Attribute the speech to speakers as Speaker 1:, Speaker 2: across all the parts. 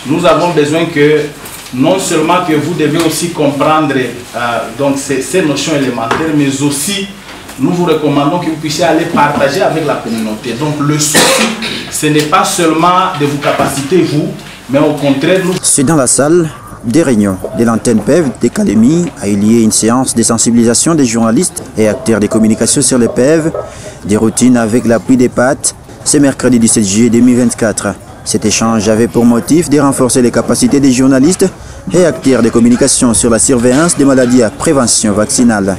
Speaker 1: nous avons besoin que non seulement que vous devez aussi comprendre donc ces notions élémentaires, mais aussi nous vous recommandons que vous puissiez aller partager avec la communauté. Donc le souci, ce n'est pas seulement de vos capacités, vous, mais au contraire, nous...
Speaker 2: C'est dans la salle des réunions de l'antenne PEV d'Académie a eu lieu une séance de sensibilisation des journalistes et acteurs de communication sur les PEV, des routines avec l'appui des PAT, ce mercredi 17 juillet 2024. Cet échange avait pour motif de renforcer les capacités des journalistes et acteurs de communication sur la surveillance des maladies à prévention vaccinale.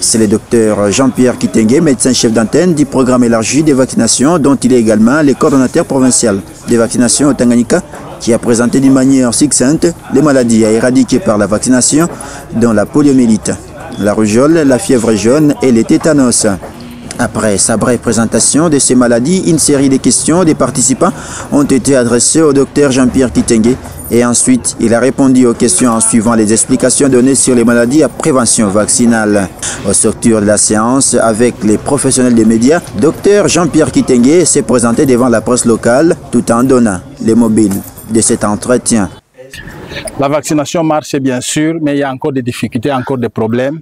Speaker 2: C'est le docteur Jean-Pierre Kitenge, médecin-chef d'antenne du programme élargi de vaccination, dont il est également le coordonnateur provincial des vaccinations au Tanganyika, qui a présenté d'une manière succincte les maladies à éradiquer par la vaccination, dont la poliomyélite, la rougeole, la fièvre jaune et les tétanos. Après sa brève présentation de ces maladies, une série de questions des participants ont été adressées au docteur Jean-Pierre Kitenge et ensuite il a répondu aux questions en suivant les explications données sur les maladies à prévention vaccinale. Au sortir de la séance avec les professionnels des médias, docteur Jean-Pierre Kitenge s'est présenté devant la presse locale tout en donnant les mobiles de cet entretien.
Speaker 1: La vaccination marche bien sûr, mais il y a encore des difficultés, encore des problèmes.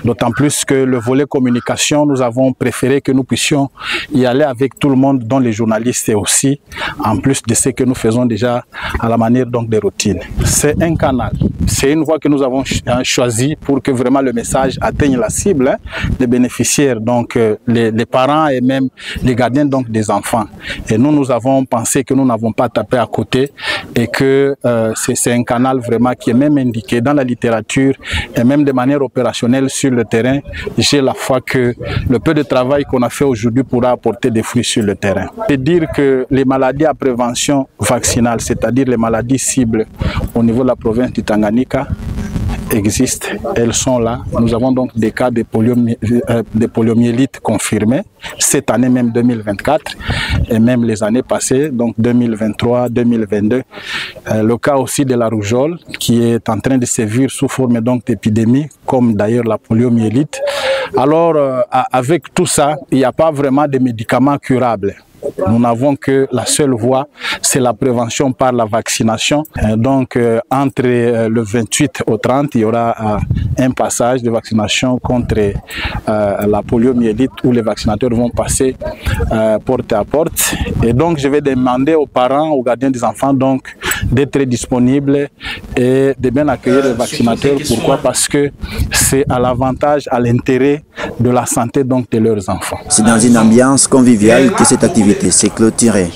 Speaker 1: D'autant plus que le volet communication, nous avons préféré que nous puissions y aller avec tout le monde, dont les journalistes aussi, en plus de ce que nous faisons déjà à la manière donc des routines. C'est un canal, c'est une voie que nous avons choisie pour que vraiment le message atteigne la cible des bénéficiaires, donc les parents et même les gardiens donc des enfants. Et nous avons pensé que nous n'avons pas tapé à côté et que c'est un canal vraiment qui est même indiqué dans la littérature et même de manière opérationnelle sur le terrain. J'ai la foi que le peu de travail qu'on a fait aujourd'hui pourra apporter des fruits sur le terrain. C'est dire que les maladies à prévention vaccinale, c'est-à-dire les maladies cibles au niveau de la province du Tanganyika, existent, elles sont là. Nous avons donc des cas de poliomyélite confirmés, cette année même 2024, et même les années passées, donc 2023, 2022. Le cas aussi de la rougeole, qui est en train de sévir sous forme d'épidémie, comme d'ailleurs la poliomyélite. Alors, avec tout ça, il n'y a pas vraiment de médicaments curables. Nous n'avons que la seule voie, c'est la prévention par la vaccination. Donc, entre le 28 au 30, il y aura un passage de vaccination contre la poliomyélite où les vaccinateurs vont passer porte à porte. Et donc, je vais demander aux parents, aux gardiens des enfants, donc, d'être disponibles et de bien accueillir les vaccinateurs. Pourquoi? Parce que c'est à l'avantage, à l'intérêt de la santé donc de leurs enfants.
Speaker 2: C'est dans une ambiance conviviale que cette activité s'est clôturée.